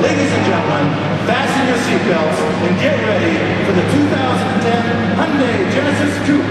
Ladies and gentlemen, fasten your seatbelts and get ready for the 2010 Hyundai Genesis Coupe.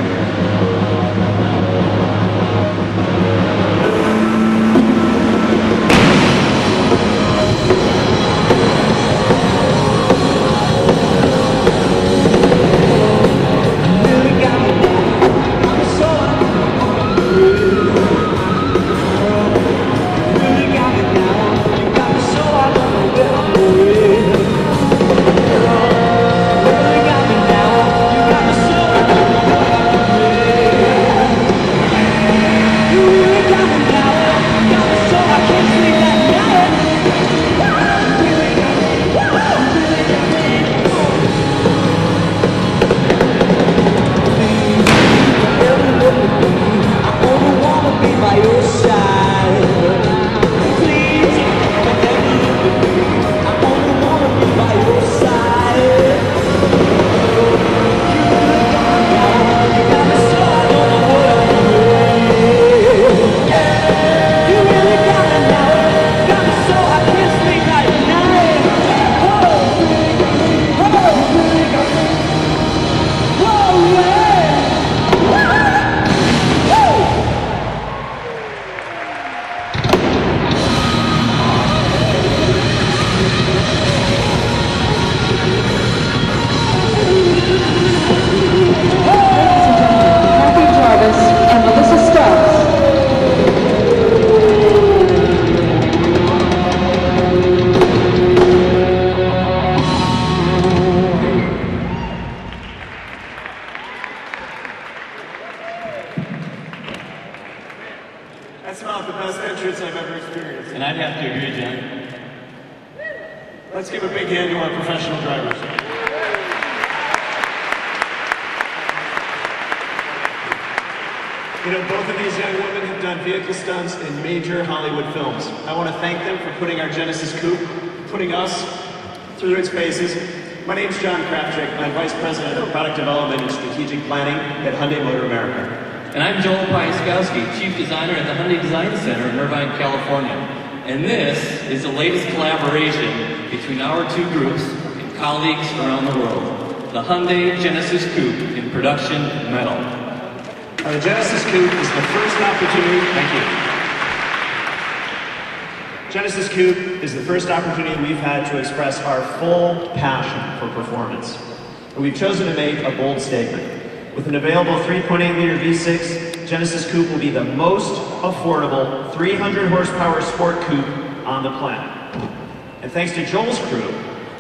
That's about the best entrance I've ever experienced. And I'd have to agree, John. Let's give a big hand to our professional drivers. You know, both of these young women have done vehicle stunts in major Hollywood films. I want to thank them for putting our Genesis Coupe, putting us through its paces. My name's John Krafchick. I'm Vice President of Product Development and Strategic Planning at Hyundai Motor America. And I'm Joel Pieskoski, Chief Designer at the Hyundai Design Center in Irvine, California. And this is the latest collaboration between our two groups and colleagues around the world. The Hyundai Genesis Coupe in production metal. The Genesis Coupe is the first opportunity, thank you. Genesis Coupe is the first opportunity we've had to express our full passion for performance. And we've chosen to make a bold statement. With an available 3.8-liter V6, Genesis Coupe will be the most affordable 300 horsepower sport coupe on the planet. And thanks to Joel's crew,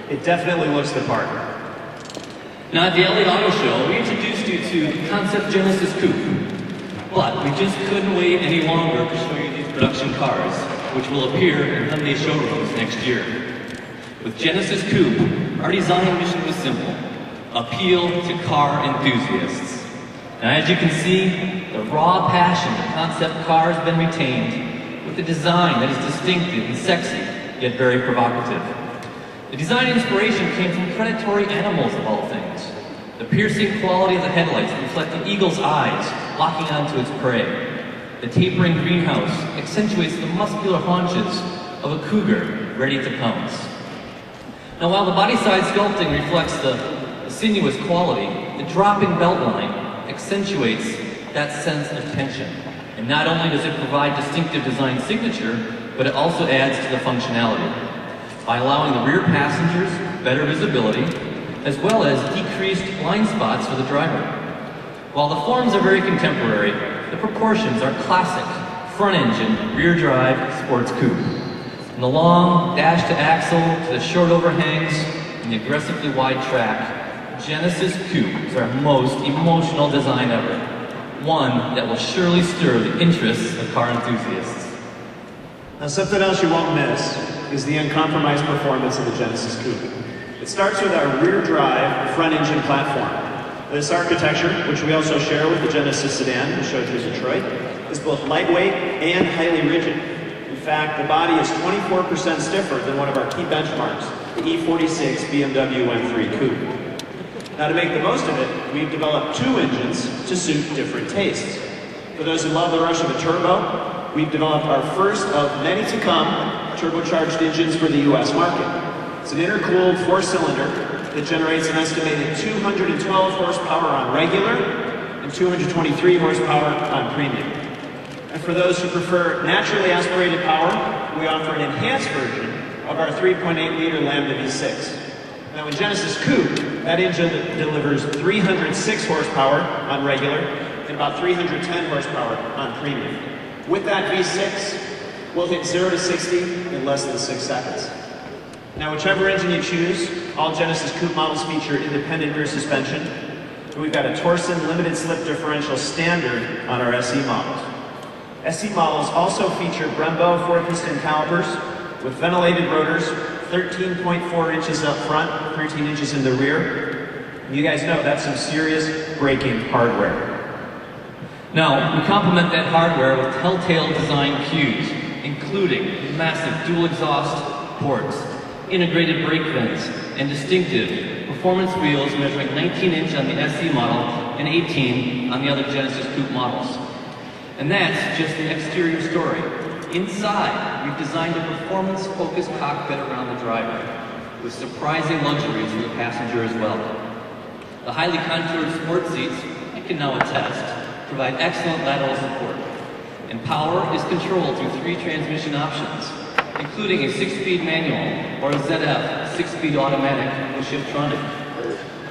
it definitely looks the part. Now at the LA Auto Show, we introduced you to the concept Genesis Coupe. But we just couldn't wait any longer to show you these production cars, which will appear in Hyundai showrooms next year. With Genesis Coupe, our design mission was simple: appeal to car enthusiasts. Now as you can see, the raw passion of concept car has been retained, with a design that is distinctive and sexy, yet very provocative. The design inspiration came from predatory animals of all things. The piercing quality of the headlights reflect the eagle's eyes locking onto its prey. The tapering greenhouse accentuates the muscular haunches of a cougar ready to pounce. Now while the body-side sculpting reflects the sinuous quality, the dropping belt line accentuates that sense of tension. And not only does it provide distinctive design signature, but it also adds to the functionality by allowing the rear passengers better visibility, as well as decreased blind spots for the driver. While the forms are very contemporary, the proportions are classic front-engine, rear-drive sports coupe. From the long dash-to-axle to the short overhangs and the aggressively wide track, Genesis Coupe is our most emotional design ever. One that will surely stir the interests of car enthusiasts. Now something else you won't miss is the uncompromised performance of the Genesis Coupe. It starts with our rear-drive front-engine platform. This architecture, which we also share with the Genesis sedan we showed through Detroit, is both lightweight and highly rigid. In fact, the body is 24% stiffer than one of our key benchmarks, the E46 BMW M3 Coupe. Now to make the most of it, we've developed two engines to suit different tastes. For those who love the rush of a turbo, we've developed our first of many to come turbocharged engines for the US market. It's an intercooled 4-cylinder that generates an estimated 212 horsepower on regular and 223 horsepower on premium. And for those who prefer naturally aspirated power, we offer an enhanced version of our 3.8-liter Lambda V6. Now in Genesis Coupe, that engine delivers 306 horsepower on regular and about 310 horsepower on premium. With that V6, we'll hit 0 to 60 in less than 6 seconds. Now whichever engine you choose, all Genesis Coupe models feature independent rear suspension. And we've got a Torsen limited slip differential standard on our SE models. SE models also feature Brembo 4-piston calipers with ventilated rotors, 13.4 inches up front, 13 inches in the rear. And you guys know that's some serious braking hardware. Now, we complement that hardware with telltale design cues, including massive dual exhaust ports, integrated brake vents, and distinctive performance wheels measuring 19-inch on the SE model and 18 on the other Genesis Coupe models. And that's just the exterior story. Inside, we've designed a performance-focused cockpit around the driver, with surprising luxuries for the passenger as well. The highly contoured sport seats, I can now attest, provide excellent lateral support. And power is controlled through 3 transmission options, including a 6-speed manual or a ZF 6-speed automatic with Shiftronic.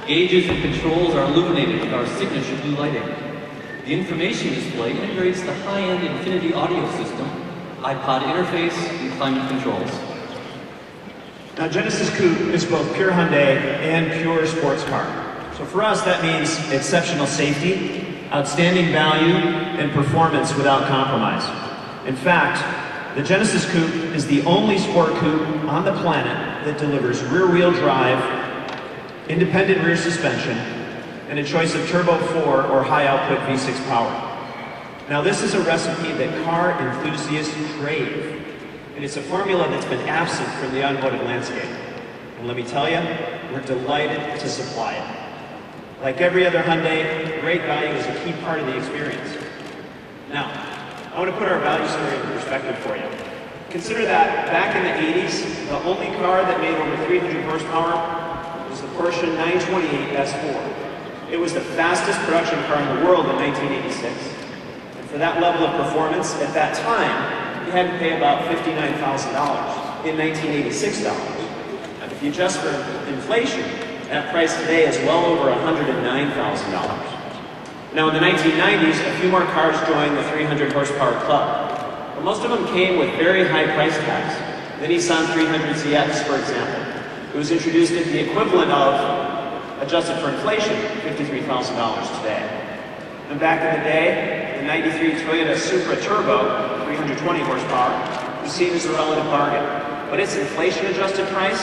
Gauges and controls are illuminated with our signature blue lighting. The information display integrates the high-end Infinity audio system, iPod interface, and climate controls. Now Genesis Coupe is both pure Hyundai and pure sports car. So for us that means exceptional safety, outstanding value, and performance without compromise. In fact, the Genesis Coupe is the only sport coupe on the planet that delivers rear-wheel drive, independent rear suspension, and a choice of turbo 4 or high-output V6 power. Now this is a recipe that car enthusiasts crave, and it's a formula that's been absent from the automotive landscape. And let me tell you, we're delighted to supply it. Like every other Hyundai, great value is a key part of the experience. Now, I want to put our value story in perspective for you. Consider that back in the 80s, the only car that made over 300 horsepower was the Porsche 928 S4. It was the fastest production car in the world in 1986. And for that level of performance, at that time, you had to pay about $59,000 in 1986 dollars. And if you adjust for inflation, that price today is well over $109,000. Now in the 1990s, a few more cars joined the 300 horsepower club. But most of them came with very high price tags. The Nissan 300ZX, for example. It was introduced at the equivalent of, adjusted for inflation, $53,000 today. And back in the day, the 93 Toyota Supra Turbo, 320 horsepower, was seen as a relative bargain. But its inflation-adjusted price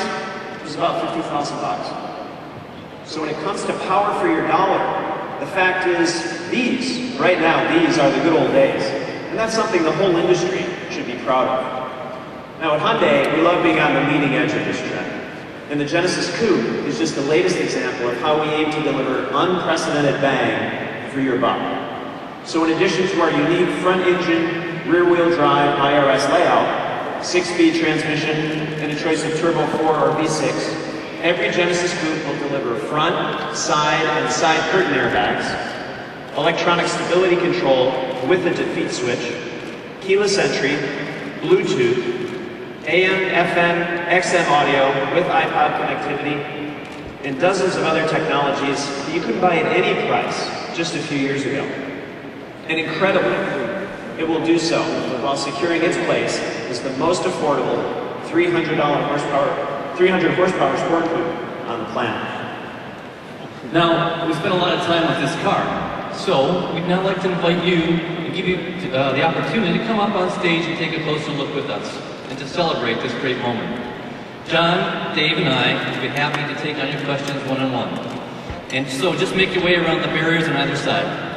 was about $50,000. So when it comes to power for your dollar, the fact is these, right now, these are the good old days. And that's something the whole industry should be proud of. Now at Hyundai, we love being on the leading edge of this trend. And the Genesis Coupe is just the latest example of how we aim to deliver unprecedented bang for your buck. So in addition to our unique front engine, rear-wheel drive IRS layout, 6-speed transmission, and a choice of turbo 4 or V6, every Genesis Coupe will deliver front, side, and side curtain airbags, electronic stability control with a defeat switch, keyless entry, Bluetooth, AM, FM, XM audio with iPod connectivity, and dozens of other technologies that you couldn't buy at any price just a few years ago. And incredibly, it will do so while securing its place as the most affordable 300 horsepower sport coupe on the planet. Now, we spent a lot of time with this car, so we'd now like to invite you and give you the opportunity to come up on stage and take a closer look with us and to celebrate this great moment. John, Dave, and I would be happy to take on your questions one-on-one. And so just make your way around the barriers on either side.